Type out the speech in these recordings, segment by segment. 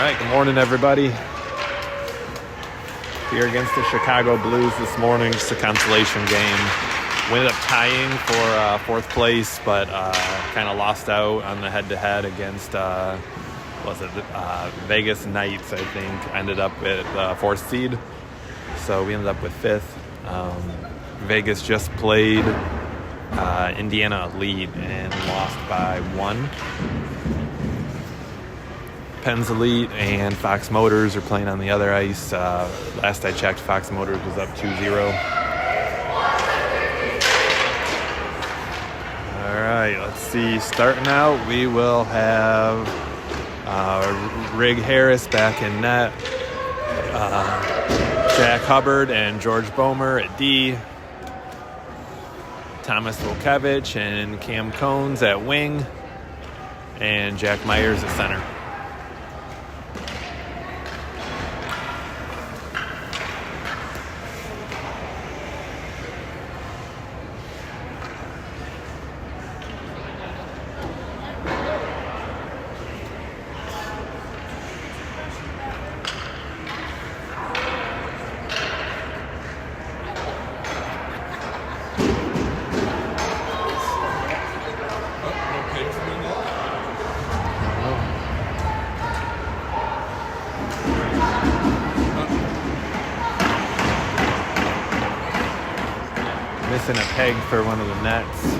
right, good morning, everybody. Here against the Chicago Blues this morning, just a consolation game. We ended up tying for fourth place, but kind of lost out on the head-to-head against, Vegas Knights, I think. Ended up at fourth seed, so we ended up with fifth. Vegas just played Indiana Elite and lost by 1. Penn's Elite and Fox Motors are playing on the other ice. Last I checked, Fox Motors was up 2-0. All right, let's see. Starting out, we will have Rig Harris back in net, Jack Hubbard and George Bomer at D, Thomas Volkevich and Cam Cones at wing, and Jack Myers at center. Missing a peg for one of the nets.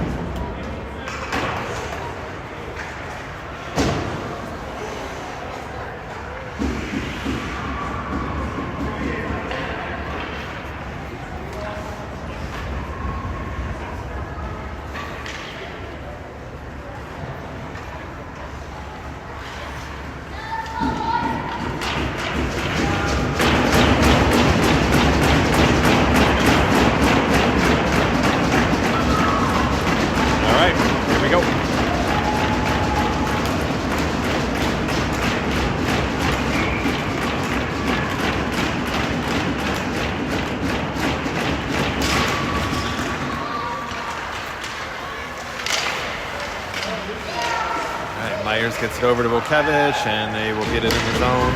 Myers gets it over to Volkevich, and they will get it in the zone.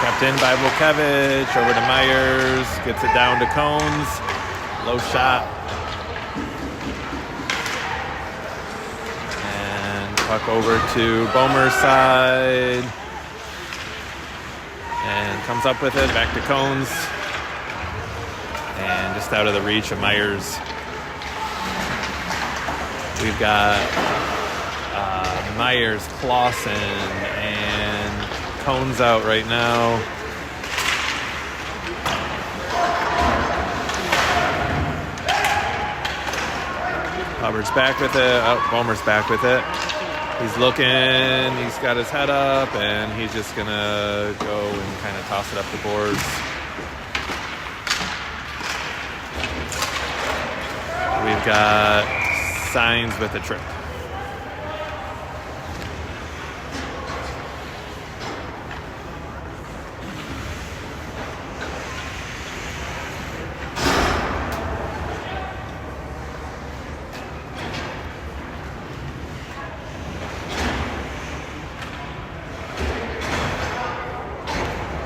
Kept in by Volkevich, over to Myers, gets it down to Cones, low shot. And puck over to Bomer's side, and comes up with it, back to Cones. And just out of the reach of Myers. We've got Myers, Clausen, and Cones out right now. Hubbard's back with it. Oh, Bomer's back with it. He's looking. He's got his head up, and he's just going to go and kind of toss it up the boards. We've got Signs with a trip.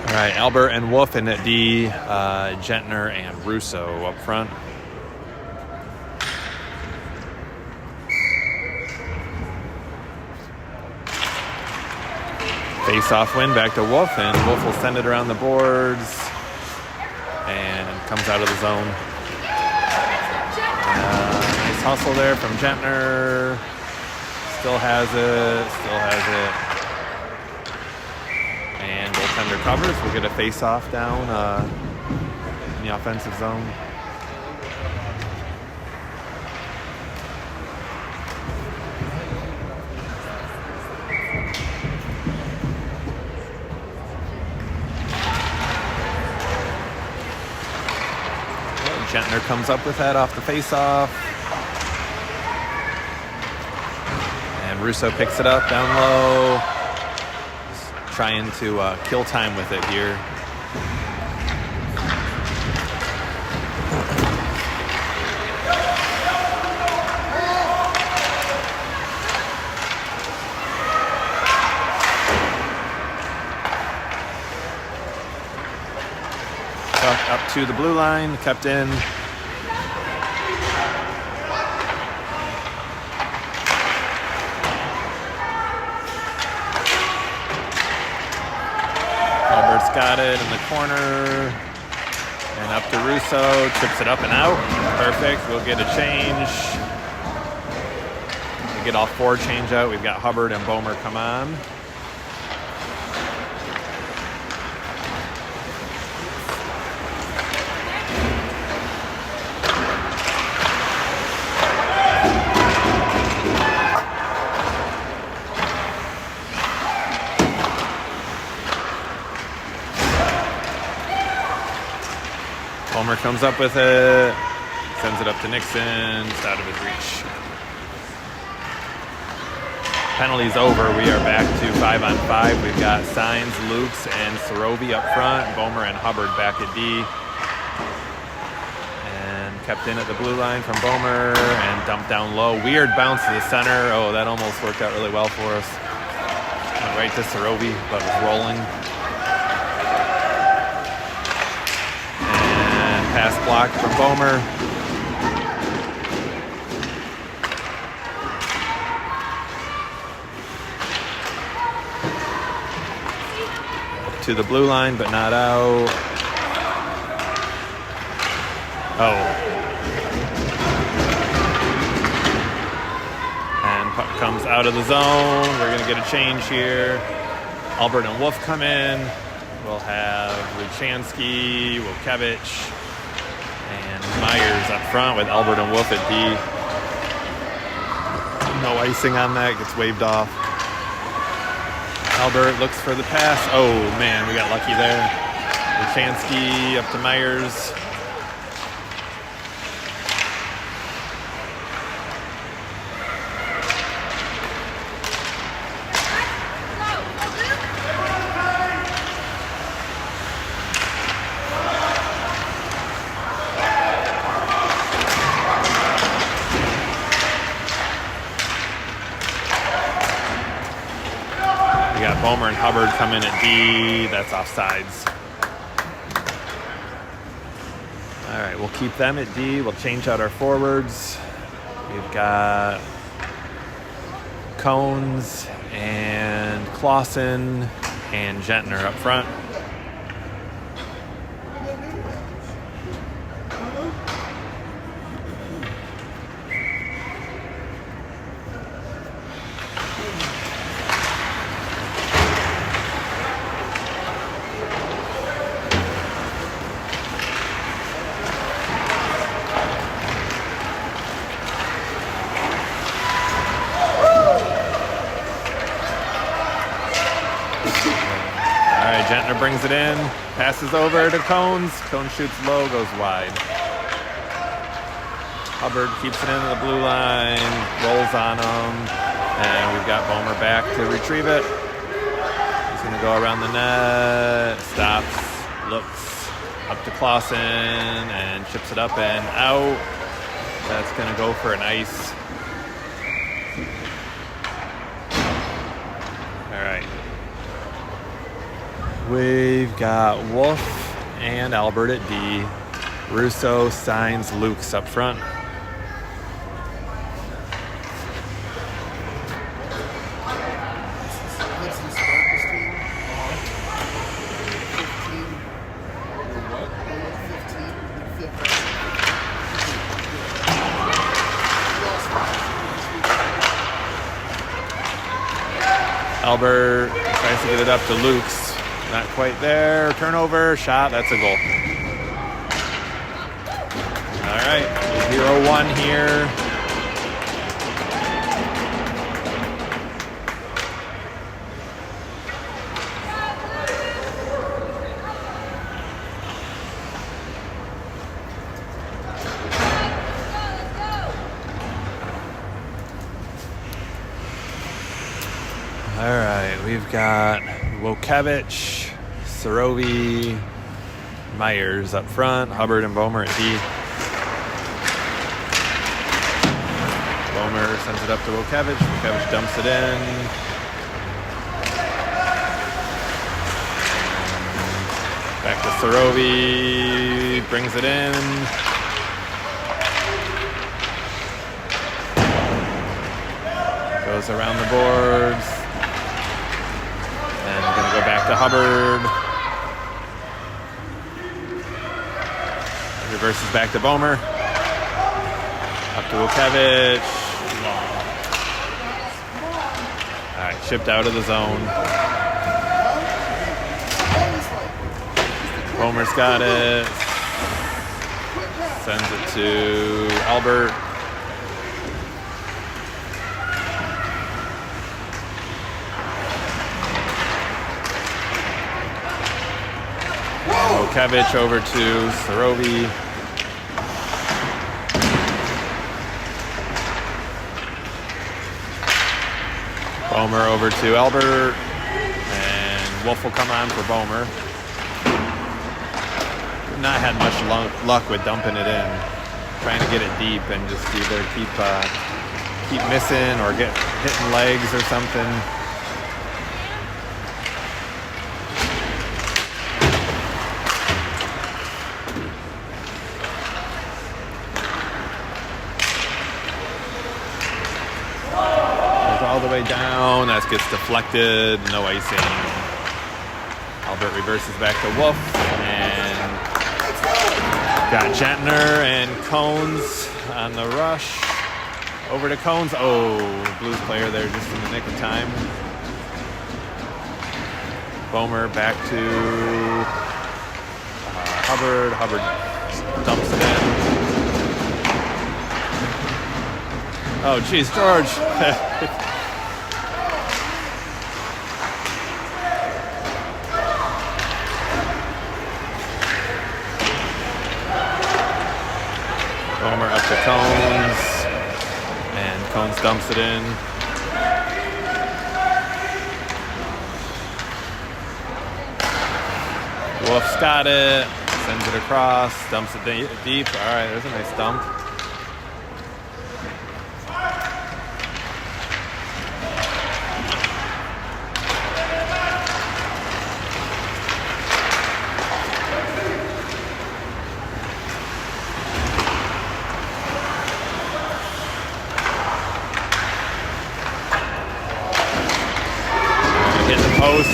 All right, Albert and Wolf in at D, Gentner and Russo up front. Face-off win back to Wolf, and Wolf will send it around the boards and comes out of the zone. Nice hustle there from Gentner. Still has it. And goaltender covers. We'll get a face-off down in the offensive zone. Gentner comes up with that off the face-off. And Russo picks it up down low. Just trying to kill time with it here. to the blue line, kept in. Albert's got it in the corner. And up to Russo, trips it up and out. Perfect, we'll get a change. We get all 4 change out. We've got Hubbard and Bomer come on. Bomer comes up with it, sends it up to Nixon, it's out of his reach. Penalties over, we are back to 5-on-5. We've got Signs, Lukes, and Sorovi up front, Bomer and Hubbard back at D. And kept in at the blue line from Bomer and dumped down low. Weird bounce to the center. Oh, that almost worked out really well for us. Went right to Sorovi, but was rolling. Pass block from Bomer. To the blue line, but not out. Oh. And puck comes out of the zone. We're going to get a change here. Albert and Wolf come in. We'll have Luchansky, Wilkevich, and Myers up front with Albert and Wolf at D. No icing on that, gets waved off. Albert looks for the pass. Oh man, we got lucky there. Luchansky up to Myers. Bomer and Hubbard come in at D. That's offsides. All right, we'll keep them at D. We'll change out our forwards. We've got Cones and Clausen and Gentner up front. Gentner brings it in, passes over to Cones. Cones shoots low, goes wide. Hubbard keeps it into the blue line, rolls on him, and we've got Bomer back to retrieve it. He's going to go around the net, stops, looks up to Clausen, and chips it up and out. That's going to go for an ice. All right. We've got Wolf and Albert at D. Russo, Signs, Lukes up front. Albert tries to get it up to Lukes. Not quite there. Turnover, shot, that's a goal. All right, 0-1 here. All right, we've got Wokevich, Sorovi, Myers up front, Hubbard and Bomer at D. Bomer sends it up to Wokevich. Wokevich dumps it in. Back to Sorovi. Cherokee brings it in. Goes around the boards. And going to go back to Hubbard. Reverses back to Bomer. Up to Wilkevich. All right, shipped out of the zone. Bomer's got it. Sends it to Albert. Wilkevich over to Sorovi. Bomer over to Albert, and Wolf will come on for Bomer. Not had much luck with dumping it in, trying to get it deep and just either keep missing or get hitting legs or something. All the way down, that gets deflected, no icing. Albert reverses back to Wolf, and got Gentner and Cones on the rush. Over to Cones. Oh, Blues player there just in the nick of time. Bomer back to Hubbard. Hubbard dumps it in. Oh, geez, George. Bomer up to Cones, and Cones dumps it in. Wolf's got it, sends it across, dumps it deep. All right, there's a nice dump.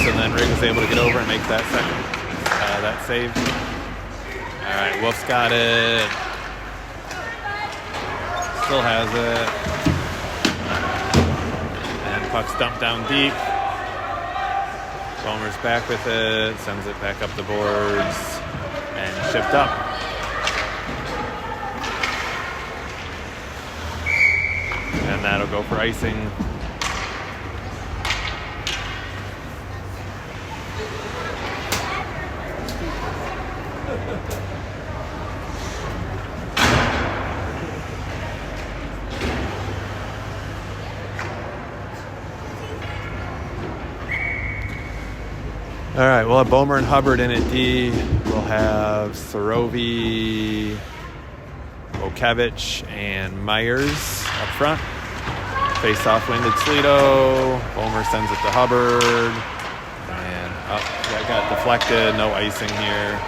And then Rigg was able to get over and make that that save. All right, Wolf's got it. Still has it. And puck's dumped down deep. Bomer's back with it, sends it back up the boards, and shipped up. And that'll go for icing. All right, we'll have Bomer and Hubbard in at D. We'll have Sorovi, Wilkevich, and Myers up front. Face off win to Toledo. Bomer sends it to Hubbard. And up, that got deflected. No icing here.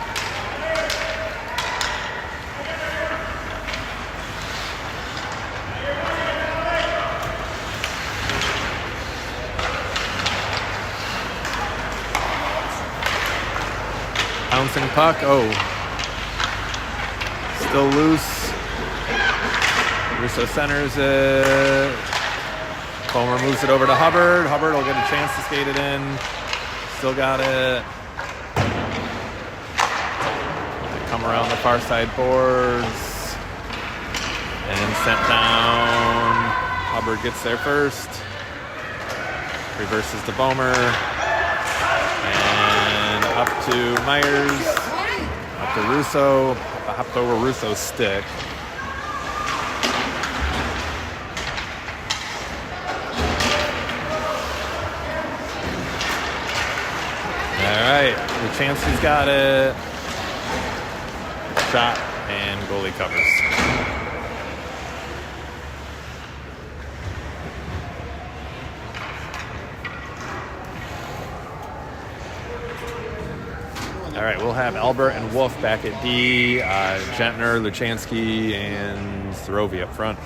Bouncing puck. Oh. Still loose. Russo centers it. Bomer moves it over to Hubbard. Hubbard will get a chance to skate it in. Still got it. They come around the far side boards. And sent down. Hubbard gets there first. Reverses to Bomer. And up to Myers. Up to Russo. Hopped over Russo's stick. Alright, Luchansky's got it. Shot and goalie covers. All right, we'll have Albert and Wolf back at D, Gentner, Luchansky, and Sorovi up front.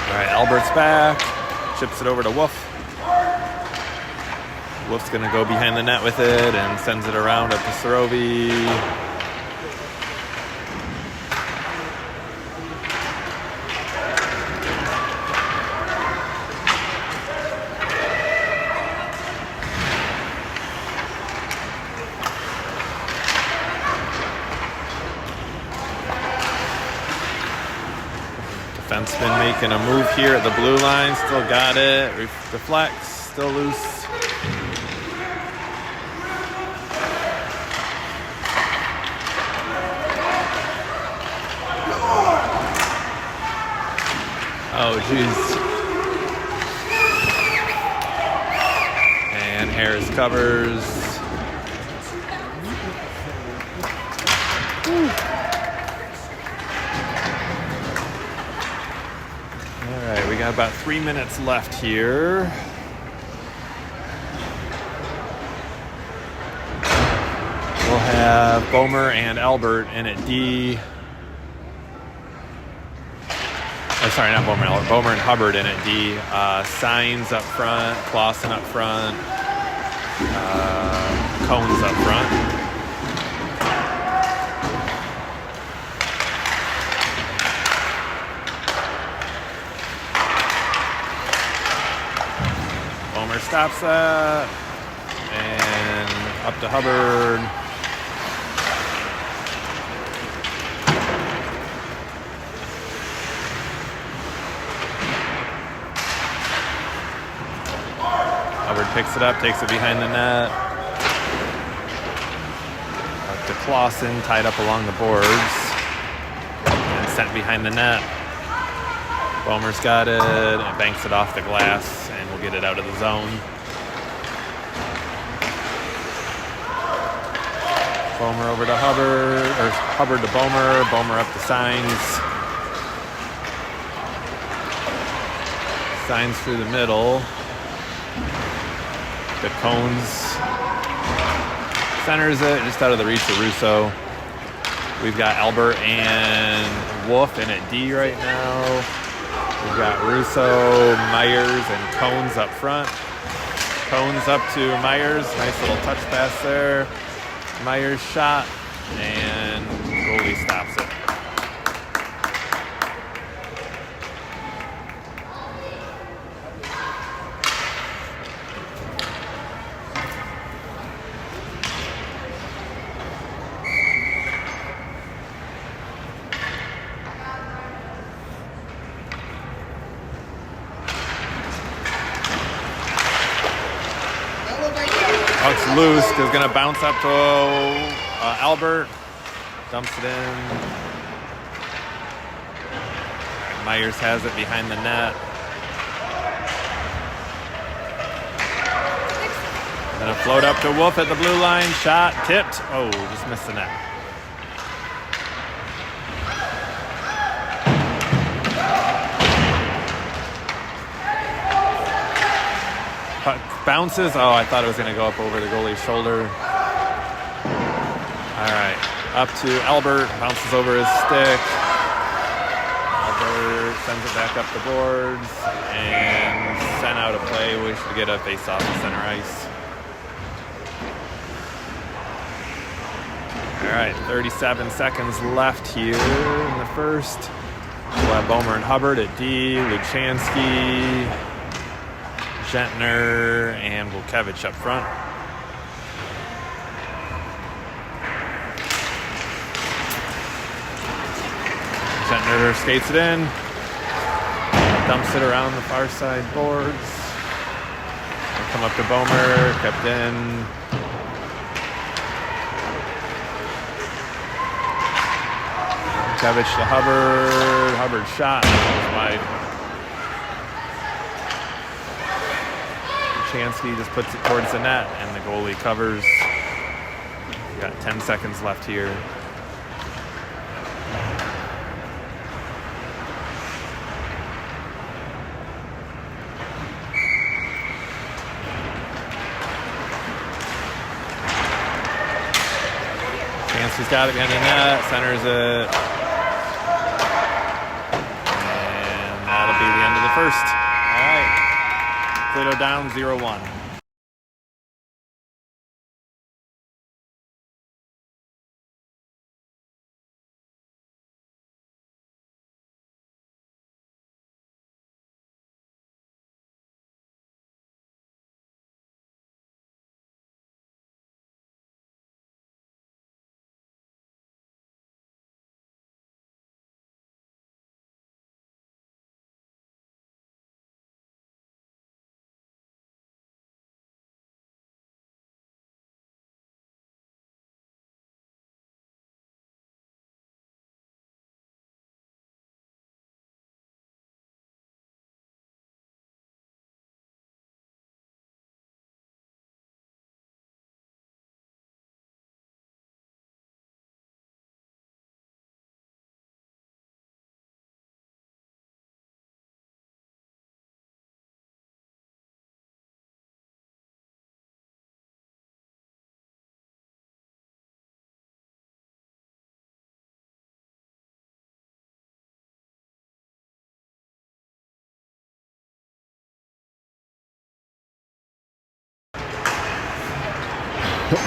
All right, Albert's back, chips it over to Wolf. Wolf's going to go behind the net with it and sends it around up to Sorovi. Defenseman making a move here at the blue line. Still got it. Deflects. Still loose. Oh, jeez. And Harris covers. All right, we got about 3 minutes left here. We'll have Bomer and Albert in at D. Sorry, not Bomer and Albert. Bomer and Hubbard in at D. Signs up front. Clausen up front. Cones up front. Bomer stops that. And up to Hubbard. Hubbard picks it up, takes it behind the net. Up to Clausen, tied up along the boards. And sent behind the net. Bomer's got it, and banks it off the glass, and we'll get it out of the zone. Bomer over to Hubbard, or Hubbard to Bomer, Bomer up to Signs. Signs through the middle. The Cones centers it just out of the reach of Russo. We've got Albert and Wolf in at D right now. We've got Russo, Myers, and Cones up front. Cones up to Myers. Nice little touch pass there. Myers shot, and goalie stops it. Puck's loose, is going to bounce up to Albert. Dumps it in. Myers has it behind the net. Gonna float up to Wolf at the blue line. Shot, tipped. Oh, just missed the net. Puck bounces. Oh, I thought it was going to go up over the goalie's shoulder. All right, up to Albert. Bounces over his stick. Albert sends it back up the boards and sent out a play. We should get a face-off to center ice. All right, 37 seconds left here in the first. We'll have Bomer and Hubbard at D. Luchansky, Gentner, and Volkevich up front. Gentner skates it in, dumps it around the far side boards. We'll come up to Bomer, kept in. Volkevich to Hubbard. Hubbard shot, wide. Chansky just puts it towards the net, and the goalie covers. Got 10 seconds left here. Chansky's got it behind the net, centers it. And that'll be the end of the first. All right. Toledo down 0-1.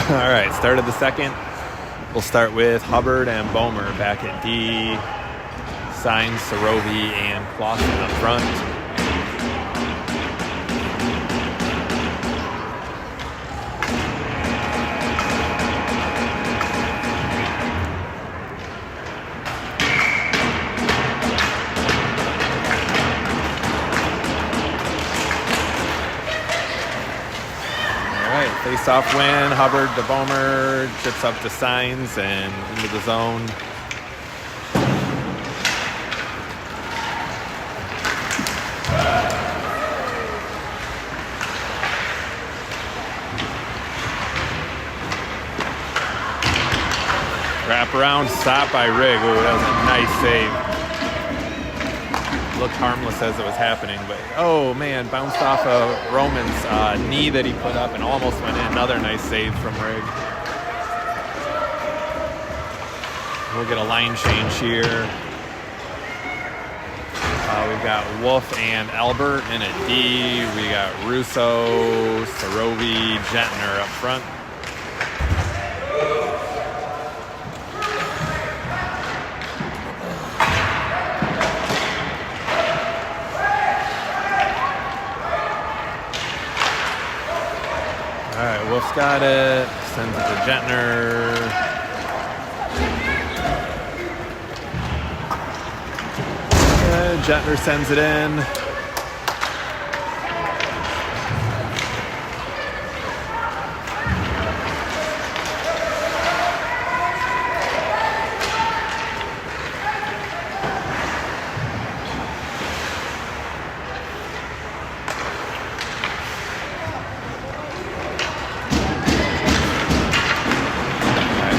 All right, start of the second. We'll start with Hubbard and Bomer back at D. Signs, Sorovi, and Clausen up front. Face-off win, Hubbard to Bomer, chips up to Signs and into the zone. Wrap around, stop by Rigg. Ooh, that was a nice save. Looked harmless as it was happening, but oh man, bounced off of Roman's knee that he put up and almost went in. Another nice save from Rigg. We'll get a line change here. We've got Wolf and Albert in a D. We got Russo, Sorovi, Gentner up front. All right, Wolf's got it. Sends it to Gentner. Gentner sends it in.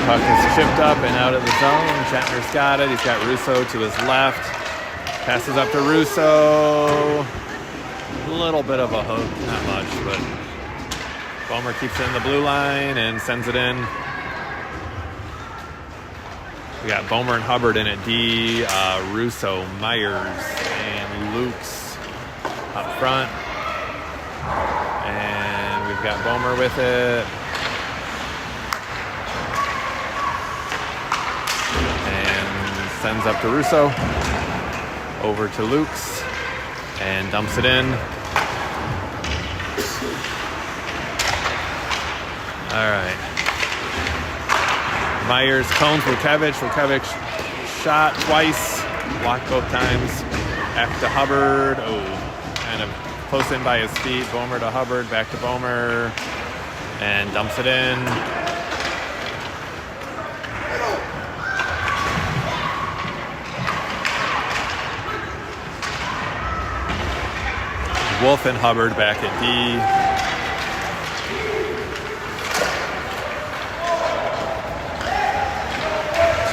Puck is chipped up and out of the zone. Gentner's got it. He's got Russo to his left. Passes up to Russo. A little bit of a hook, not much, but Bomer keeps it in the blue line and sends it in. We got Bomer and Hubbard in at D. Russo, Myers, and Lukes up front. And we've got Bomer with it. Sends up to Russo, over to Lukes, and dumps it in. All right. Myers, Cones, Vukevich. Vukevich shot twice, blocked both times. Back to Hubbard. Oh, kind of close in by his feet. Bomer to Hubbard, back to Bomer, and dumps it in. Wolf and Hubbard back at D.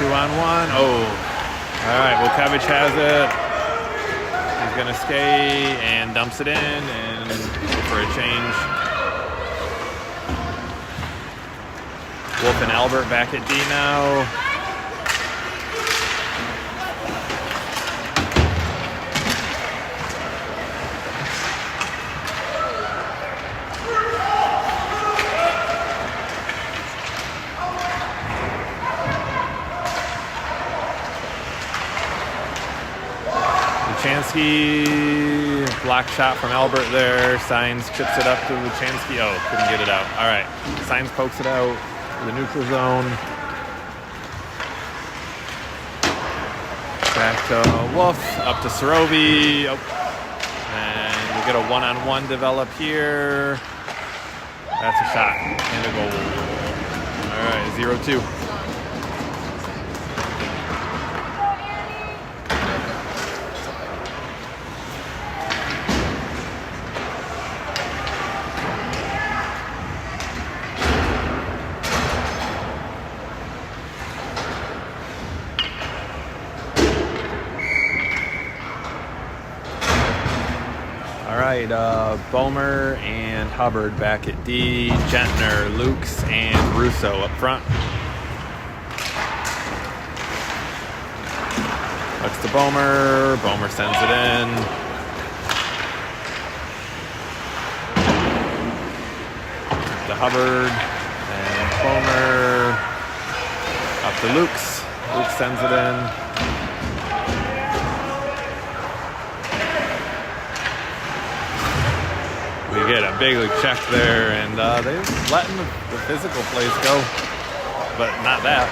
2-on-1. Oh, all right. Wilkevich has it. He's gonna skate and dumps it in and for a change. Wolf and Albert back at D now. Luchansky, block shot from Albert there. Signs chips it up to Luchansky. Oh, couldn't get it out. All right. Signs pokes it out to the neutral zone. Back to Wolf, up to Sorovi. Oh. And we get a one-on-one develop here. That's a shot and a goal. All right, 0-2. Bomer and Hubbard back at D. Gentner, Lukes, and Russo up front. Looks to Bomer. Bomer sends it in. To Hubbard and Bomer. Up to Lukes. Lukes sends it in. We get a big check there, and they're letting the physical plays go, but not that.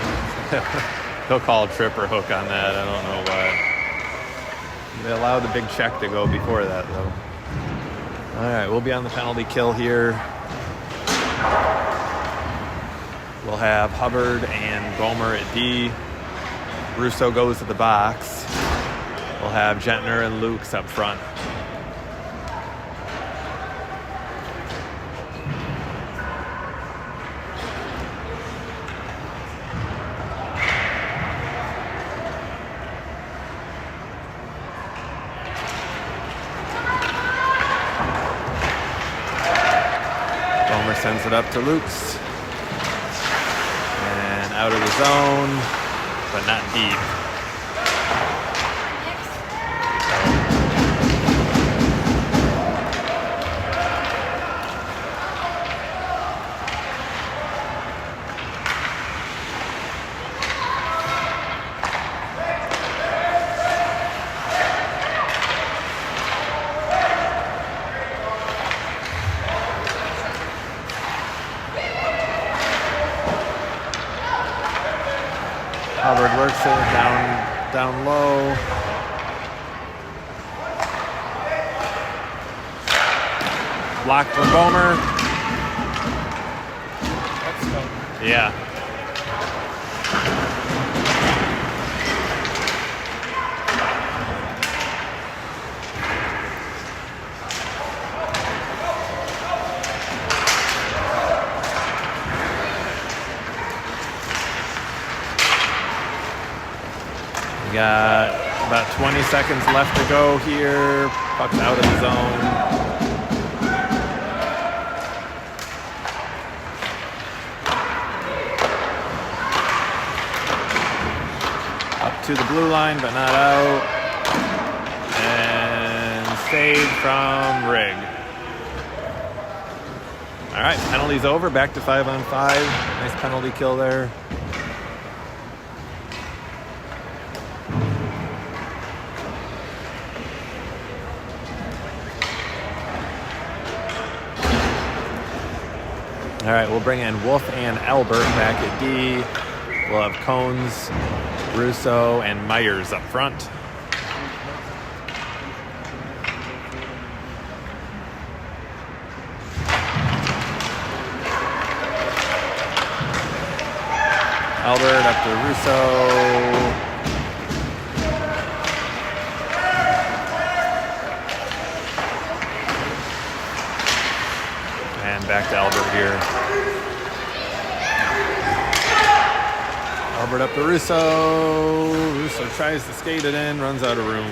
He'll call a trip or hook on that. I don't know why. They allowed the big check to go before that, though. All right, we'll be on the penalty kill here. We'll have Hubbard and Bomer at D. Russo goes to the box. We'll have Gentner and Lukes up front. Sends it up to Lukes. And out of the zone, but not deep. Hubbard works it down low. Block from Bomer. Yeah. Got about 20 seconds left to go here. Puck's out of the zone. Up to the blue line, but not out. And saved from Rigg. All right, penalty's over. Back to 5-on-5. Nice penalty kill there. All right, we'll bring in Wolf and Albert back at D. We'll have Cones, Russo, and Myers up front. Albert up to Russo. Back to Albert here. Hubbard up to Russo. Russo tries to skate it in, runs out of room.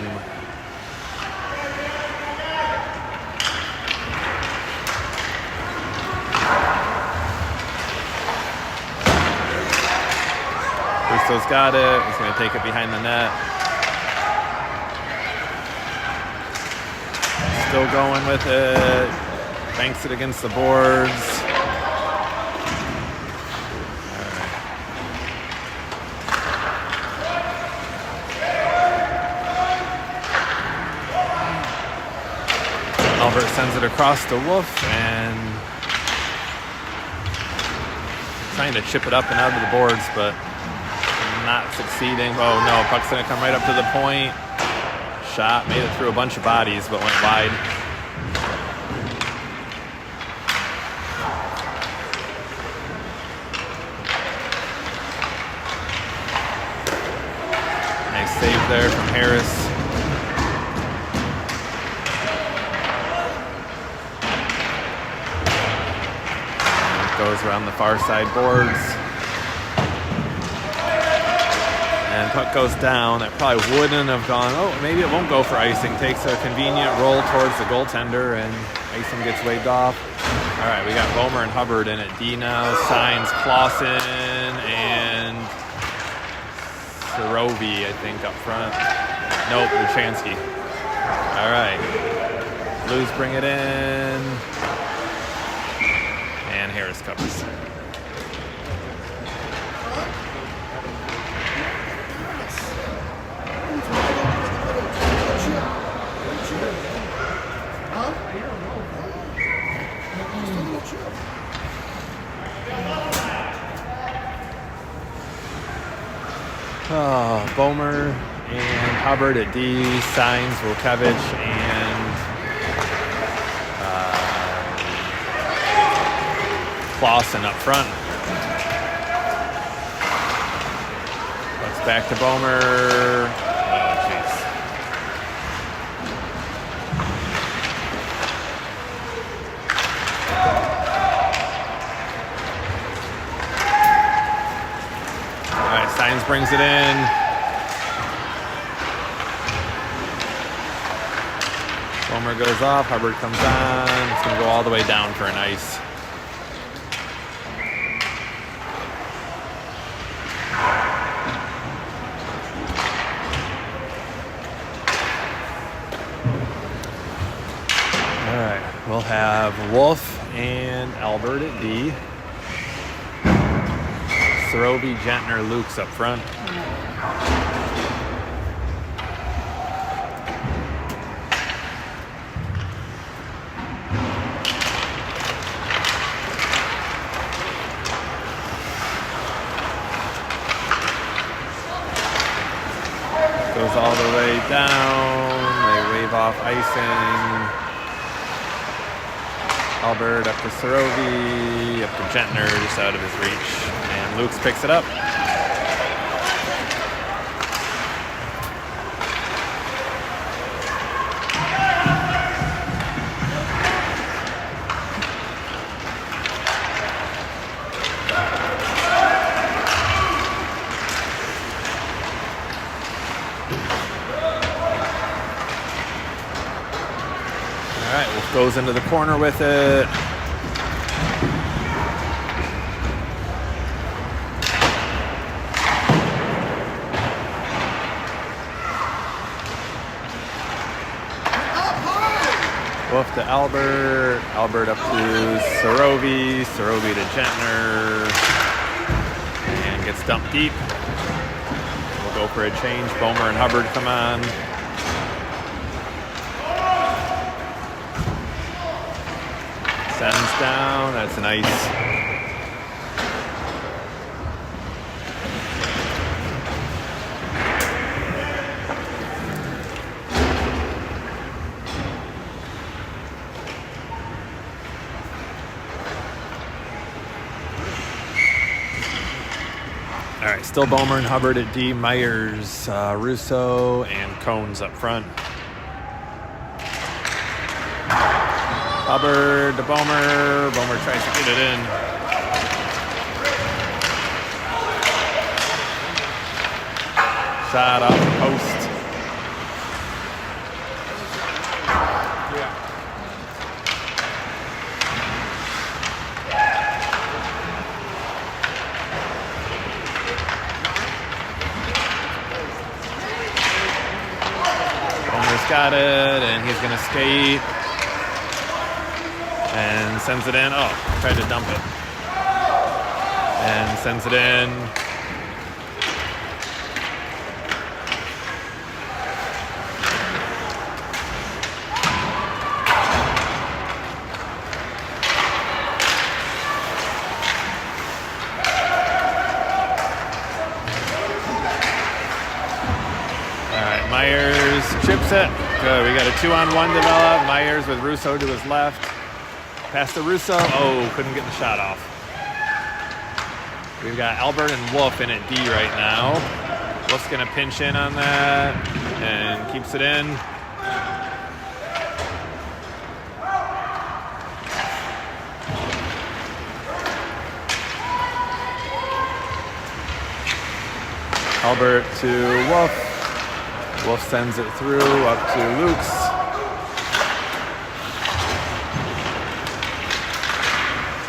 Russo's got it. He's going to take it behind the net. Still going with it. Banks it against the boards. Albert sends it across to Wolf and trying to chip it up and out of the boards, but not succeeding. Oh no, puck's gonna come right up to the point. Shot, made it through a bunch of bodies, but went wide. Nice save there from Harris. Goes around the far side boards. And puck goes down. That probably wouldn't have gone. Oh, maybe it won't go for icing. Takes a convenient roll towards the goaltender, and icing gets waved off. All right, we got Bomer and Hubbard in at D now. Signs Clausen and Sorovi, I think, up front. Nope, Luchansky. All right. Blues bring it in. And Harris covers. Bomer and Hubbard at D, Signs, Wilkevich, and Clausen up front. Looks back to Bomer. Oh, jeez. All right, Signs brings it in. Bomer goes off, Hubbard comes on. It's going to go all the way down for an ice. All right, we'll have Wolf and Albert at D. Sorobi, Gentner, Lukes up front. Goes all the way down. They wave off icing. Albert up to Sorovi, up to Gentner, just out of his reach. And Lukes picks it up. All right, Wolf goes into the corner with it. Wolf to Albert. Albert up to Sorovi. Sorovi to Gentner. And gets dumped deep. We'll go for a change. Bomer and Hubbard come on. Sends down. That's an ice. All right, still Bomer and Hubbard at D. Myers, Russo, and Cones up front. Hubbard to Bomer. Bomer tries to get it in. Shot off the post. Bomer's got it, and he's going to skate. And sends it in. Oh, tried to dump it. And sends it in. Myers chips it. Good. We got a 2-on-1 develop. Myers with Russo to his left. Pass to Russo. Oh, couldn't get the shot off. We've got Albert and Wolf in at D right now. Wolf's going to pinch in on that and keeps it in. Albert to Wolf. Wolf sends it through up to Lukes.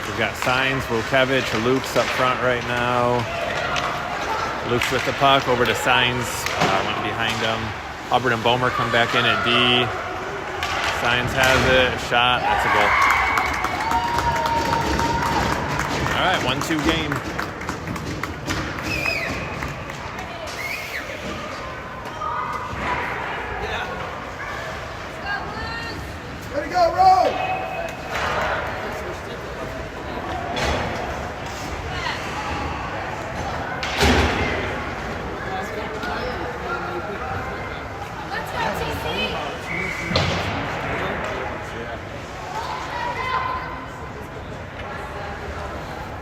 We've got Signs, Wilkevich, Lukes up front right now. Lukes with the puck over to Signs, went behind him. Hubbard and Bomer come back in at D. Signs has it, shot, that's a goal. All right, 1-2 game.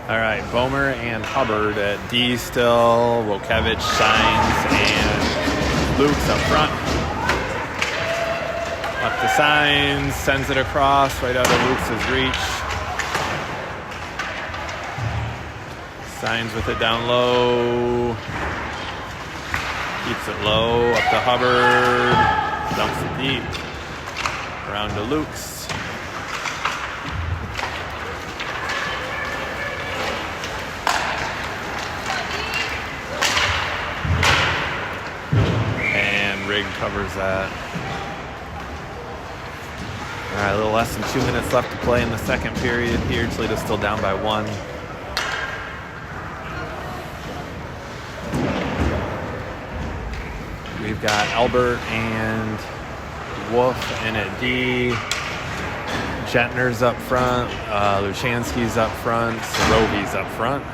All right, Bomer and Hubbard at D still. Wilkevich, Signs, and Lukes up front. Up to Signs, sends it across right out of Lukes' reach. Signs with it down low. Keeps it low, up to Hubbard. Dumps it deep. Around to Lukes. Rig covers that. All right, a little less than 2 minutes left to play in the second period here. Toledo's still down by 1. We've got Albert and Wolf in at D. Jetner's up front. Luchansky's up front. Sorovi's up front.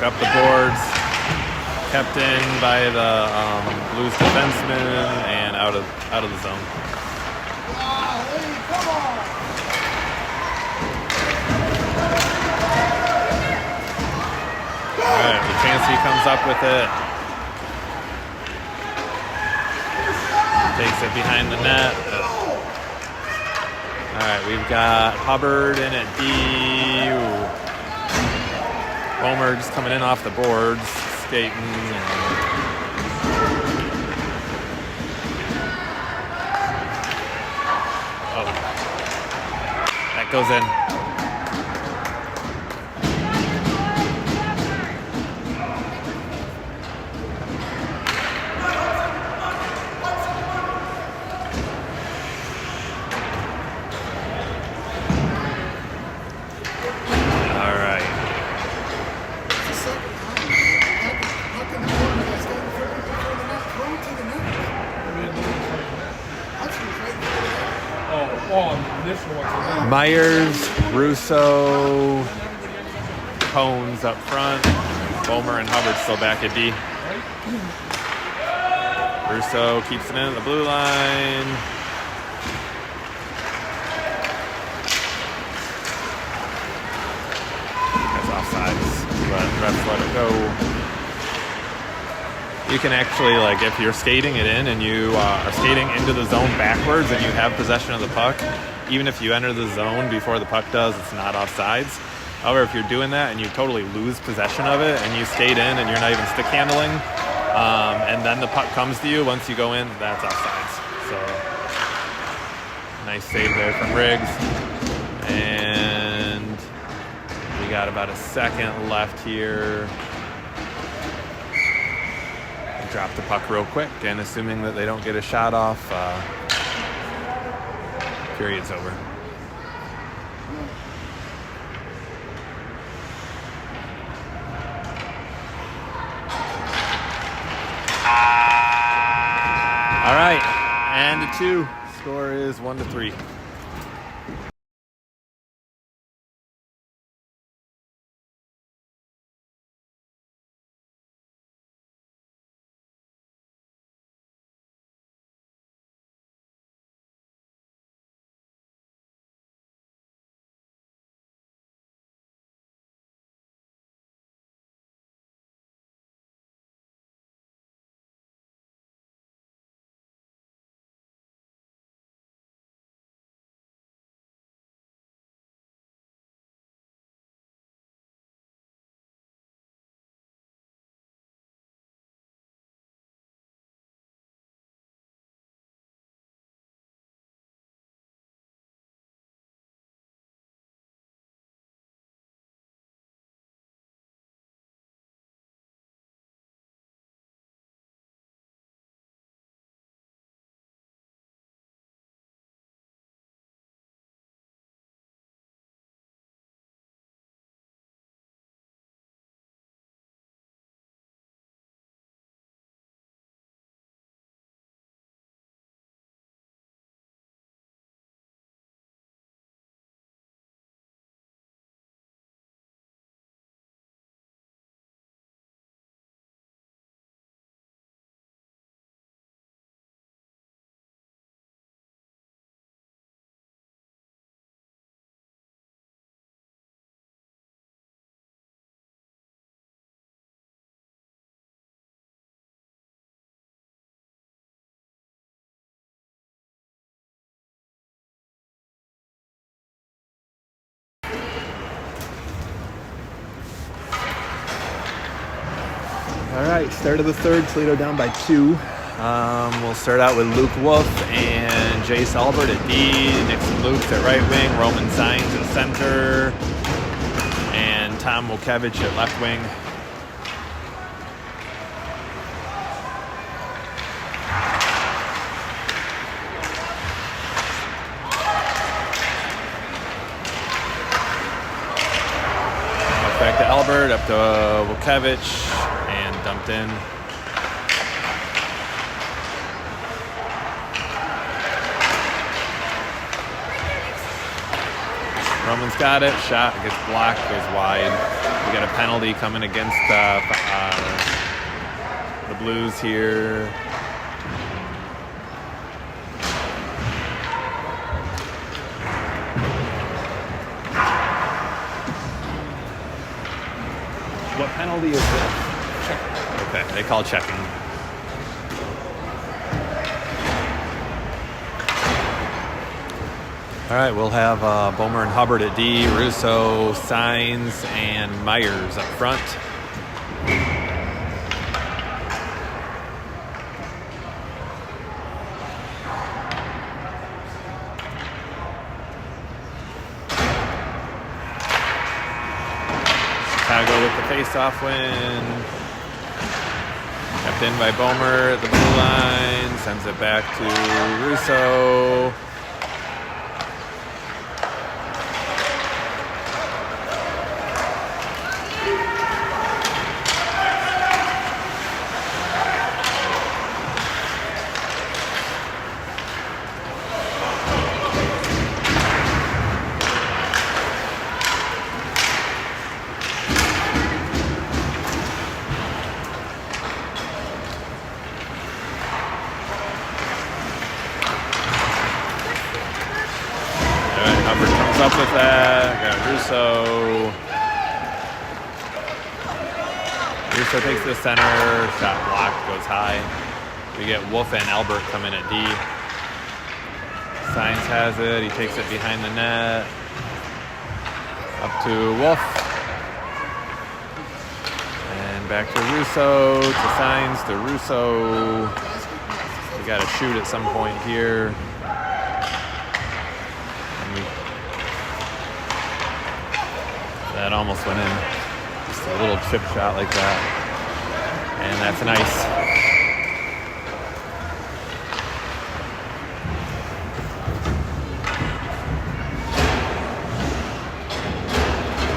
Up the boards, kept in by the Blues defenseman and out of the zone. All right, Luchansky comes up with it, takes it behind the net. All right, we've got Hubbard in at D. Ooh. Bomer just coming in off the boards, skating. Oh, that goes in. Myers, Russo, Cones up front. Bomer and Hubbard still back at D. Russo keeps it in at the blue line. That's offside. you can actually, like, if you're skating it in and you are skating into the zone backwards and you have possession of the puck, even if you enter the zone before the puck does, it's not offsides. However, if you're doing that and you totally lose possession of it and you skate in and you're not even stick handling, and then the puck comes to you once you go in, that's offsides. So, nice save there from Riggs. And we got about a second left here. Drop the puck real quick, and assuming that they don't get a shot off, period's over. All right, and a 2. Score is 1-3. All right, start of the third, Toledo down by 2. We'll start out with Luke Wolf and Jace Albert at D, Nixon Lukes at right wing, Roman Signs at center, and Tom Wokevich at left wing. Back to Albert, up to Wokevich, and dumped in. Roman's got it, shot, gets blocked, goes wide. We got a penalty coming against the Blues here. What penalty is this? Okay, they call checking. All right, we'll have Bomer and Hubbard at D, Russo, Signs, and Myers up front. Chicago with the face-off win. Kept in by Bomer at the blue line. Sends it back to Russo. Up with that, got Russo Russo takes the center, shot blocked, goes high. We get Wolf and Albert come in at D. Sainz has it, he takes it behind the net. Up to Wolf. And back to Russo, to Sainz, to Russo. We got to shoot at some point here. That almost went in. Just a little chip shot like that. And that's an ice.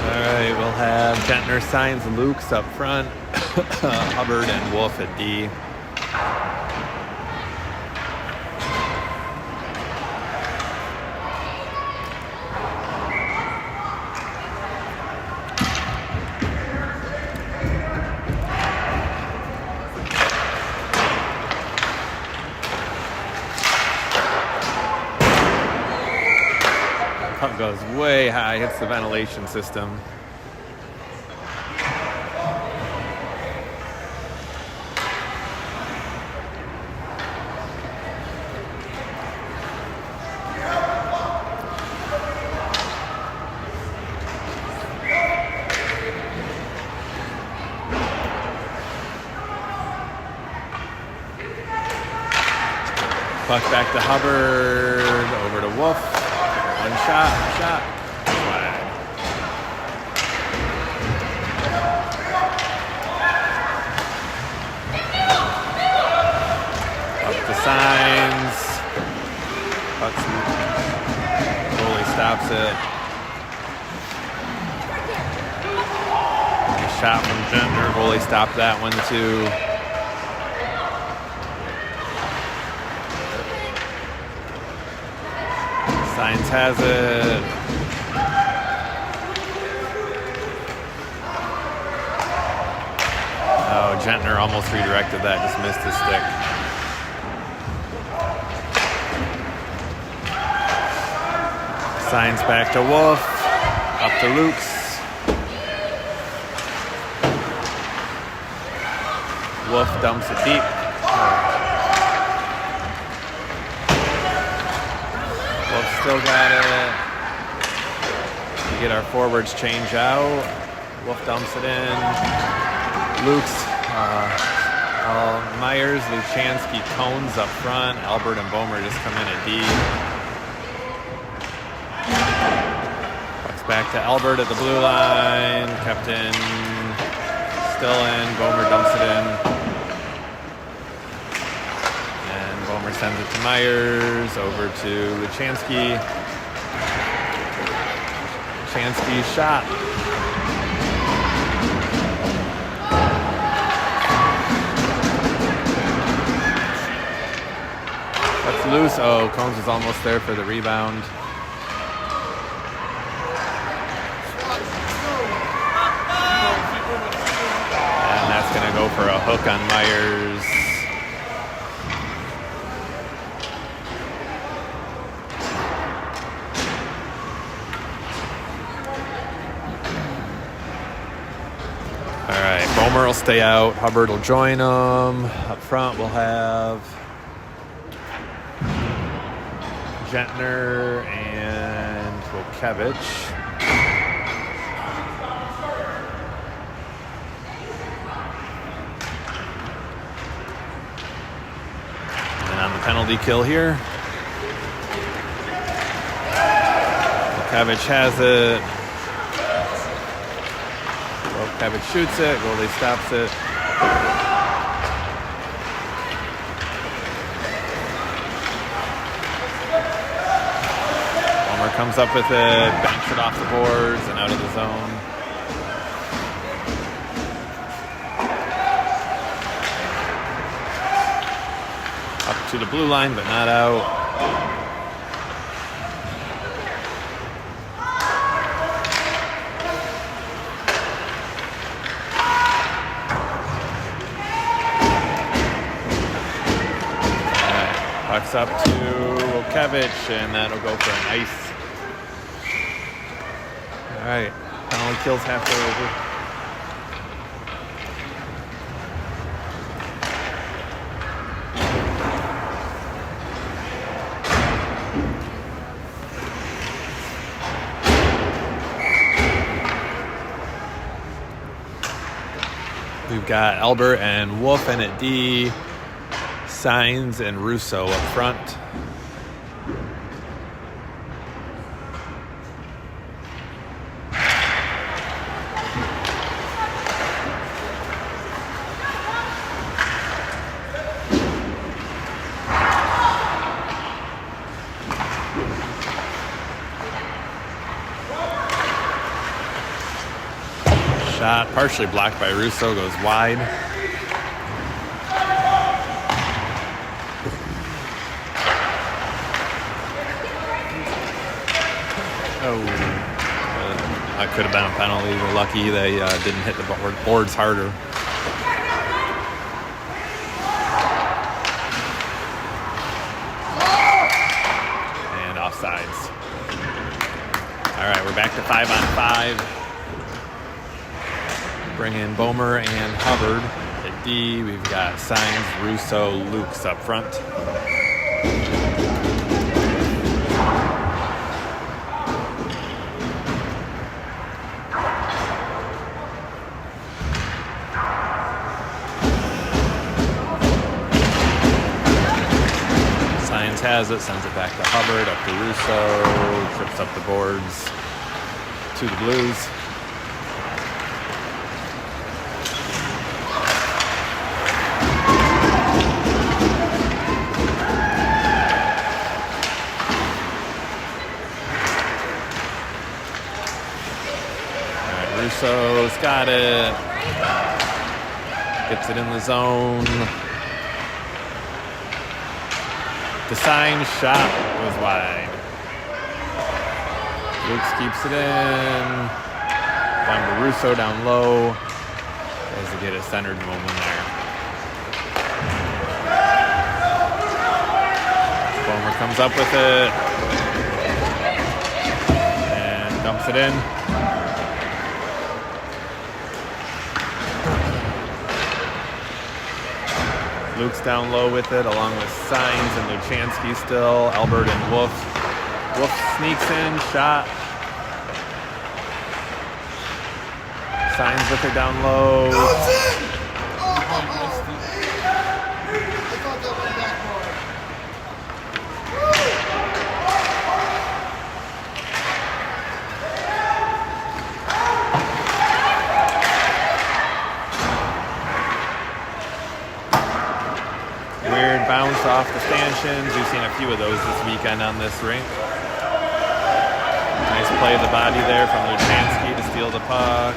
Alright, we'll have Gentner, Sainz, Lukes up front. Hubbard and Wolf at D. Goes way high, hits the ventilation system. Puck back to Hubbard, over to Wolf. One shot. Flag. Up to Sainz. Goalie stops it. A shot from Gentner. Goalie stopped that one too. Sainz has it. Oh, Gentner almost redirected that, just missed his stick. Sainz back to Wolf, up to Lukes. Wolf dumps it deep. Still got it. We get our forwards change out. Wolf dumps it in. Luke's, Myers, Luchansky, Cones up front. Albert and Bomer just come in at D. Puck's back to Albert at the blue line. Kept in. Still in. Bomer dumps it in. Sends it to Myers, over to Luchansky. Luchansky's shot. That's loose. Oh, Cones is almost there for the rebound. And that's going to go for a hook on Myers. Bomer will stay out. Hubbard will join them. Up front, we'll have Gentner and Volkevich. And on the penalty kill here, Volkevich has it. Volkevich shoots it, goalie stops it. Bomer comes up with it, banks it off the boards and out of the zone. Up to the blue line, but not out. Puck's up to Volkevich, and that'll go for an ice. All right, penalty kills halfway over. We've got Albert and Wolf, and at D, Signs and Russo up front. Shot partially blocked by Russo, goes wide. That could have been a penalty. We're lucky they didn't hit the boards harder. And offsides. All right, we're back to 5-on-5. Bring in Bomer and Hubbard. At D, we've got Signs, Russo, Lukes up front. Signs has it, sends it back to Hubbard, up to Russo, trips up the boards to the Blues. Russo's got it. Gets it in the zone. The sign shot goes wide. Lukes keeps it in. Down to Russo down low. Tries to get it centered moment there. Bomer comes up with it. And dumps it in. Luke's down low with it, along with Signs and Luchansky still. Albert and Wolf. Wolf sneaks in, shot. Signs with it down low. Bounce off the stanchions. We've seen a few of those this weekend on this rink. Nice play of the body there from Luchansky to steal the puck.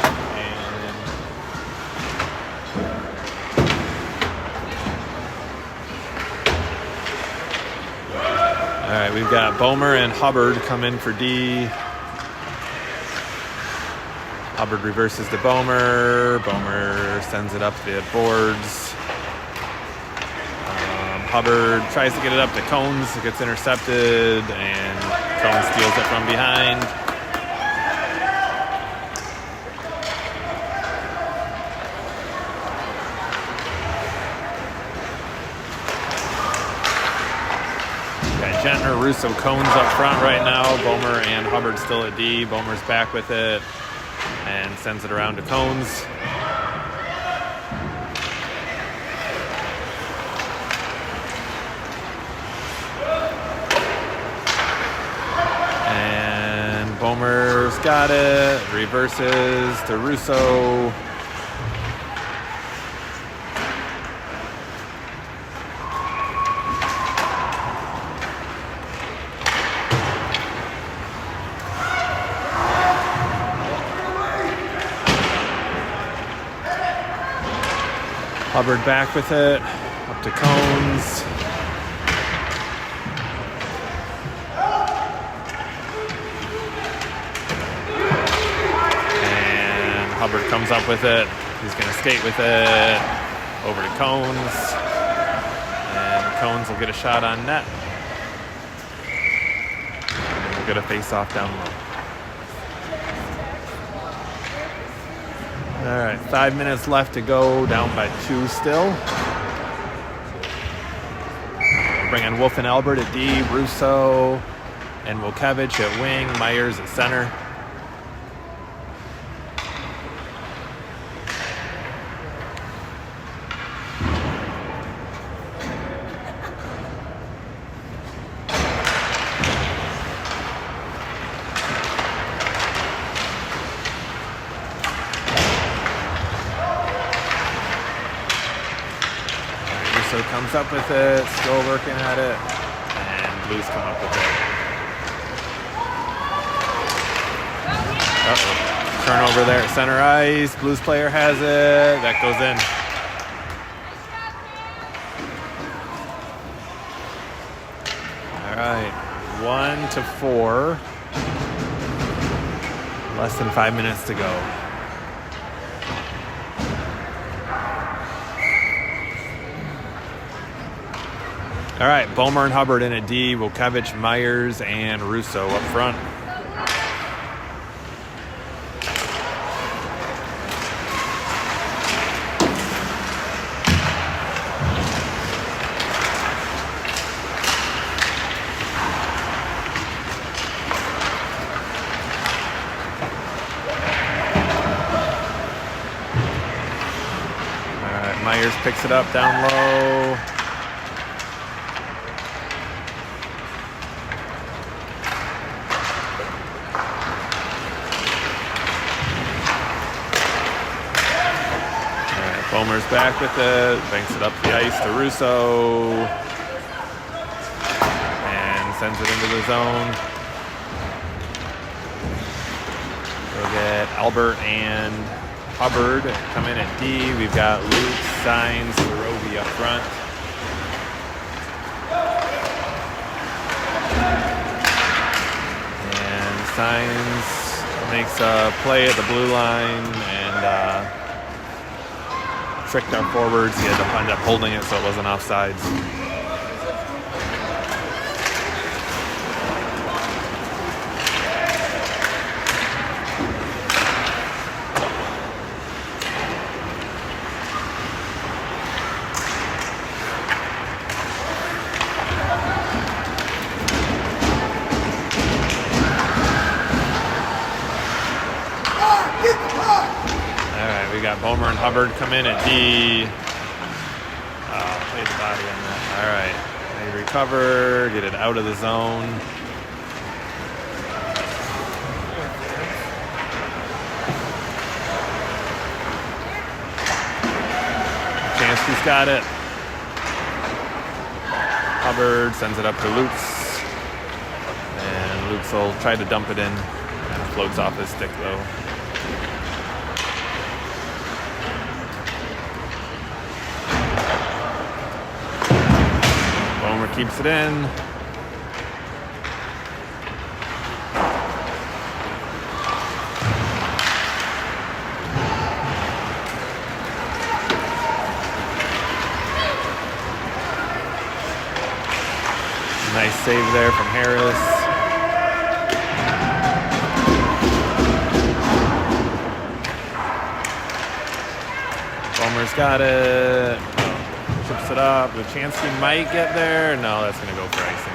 All right, we've got Bomer and Hubbard come in for D. Hubbard reverses to Bomer. Bomer sends it up the boards. Hubbard tries to get it up to Cones. It gets intercepted, and Cones steals it from behind. Got Gentner, Russo, Cones up front right now. Bomer and Hubbard still at D. Bomer's back with it and sends it around to Cones. Bomer's got it, reverses to Russo. Hubbard back with it, up to Cones. Hubbard comes up with it. He's going to skate with it over to Cones. And Cones will get a shot on net. And we'll get a face-off down low. All right, 5 minutes left to go, down by 2 still. We'll bring in Wolf and Albert at D, Russo and Wojciech at wing, Myers at center. comes up with it, still working at it, and Blues come up with it. Uh-oh. Turnover there at center ice. Blues player has it. That goes in. All right, 1-4. Less than 5 minutes to go. All right, Bomer and Hubbard in at D, Wilkevich, Myers, and Russo up front. Myers picks it up down low. All right, Bomer's back with it. Banks it up the ice to Russo. And sends it into the zone. We'll get Albert and Hubbard come in at D. We've got Luke, Signs, Cherokee up front. And Signs makes a play at the blue line and tricked our forwards. He had to end up holding it so it wasn't offsides. We got Bomer and Hubbard come in at D. Play the body on that. All right. They recover, get it out of the zone. Chansky's got it. Hubbard sends it up to Lukes. And Lukes will try to dump it in. Kind of floats off his stick, though. Bomer keeps it in. Nice save there from Harris. Bomer's got it. Chips it up. Luchansky might get there. No, that's going to go for icing.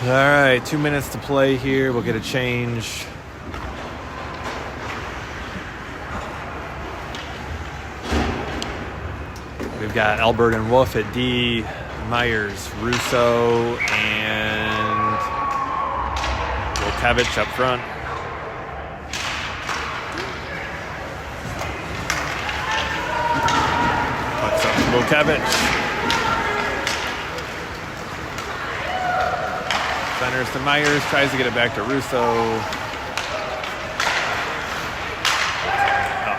All right, 2 minutes to play here. We'll get a change. We've got Albert and Wolf at D, Myers, Russo, and Wilkevich up front. Wilkevich. Centers to Myers, tries to get it back to Russo. Oh.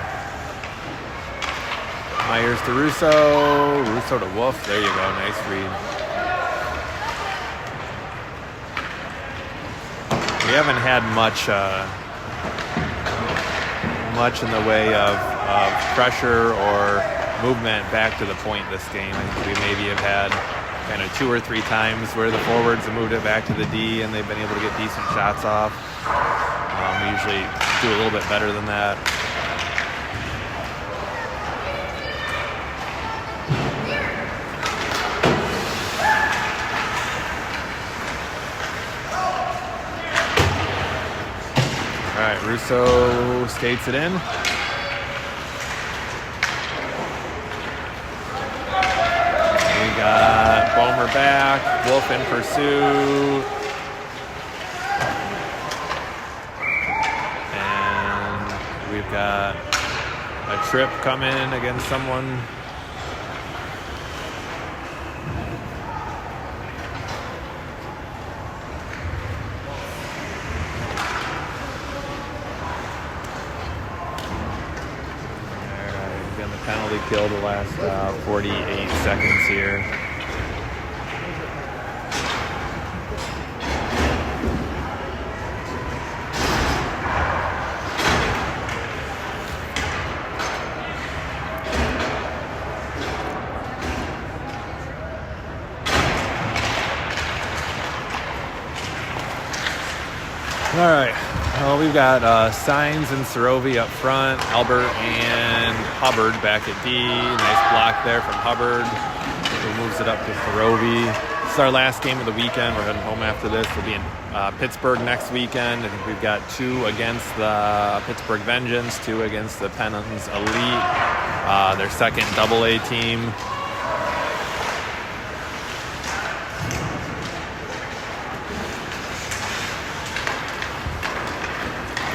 Myers to Russo. Russo to Wolf. There you go. Nice read. We haven't had much in the way of pressure or movement back to the point this game. I think we maybe have had kind of 2 or 3 times where the forwards have moved it back to the D and they've been able to get decent shots off. We usually do a little bit better than that. All right, Russo skates it in. Got Bomer back, Wolf in pursuit. And we've got a trip coming against someone. Getting the penalty kill the last 48 seconds here. All right, well, we've got Signs and Serovi up front, Albert and Hubbard back at D. Nice block there from Hubbard. He moves it up to Serovi. This is our last game of the weekend. We're heading home after this. We'll be in Pittsburgh next weekend. I think we've got 2 against the Pittsburgh Vengeance, 2 against the Pennons Elite, their second AA team.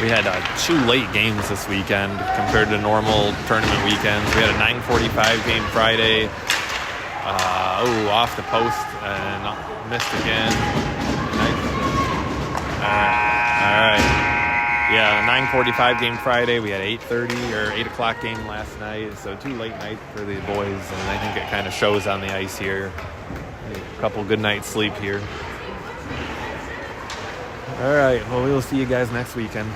We had 2 late games this weekend compared to normal tournament weekends. We had a 9:45 game Friday. Off the post and missed again. All right. Yeah, 9:45 game Friday. We had 8:30 or 8 o'clock game last night. So 2 late nights for the boys, and I think it kind of shows on the ice here. A couple good nights sleep here. All right, well, we'll see you guys next weekend.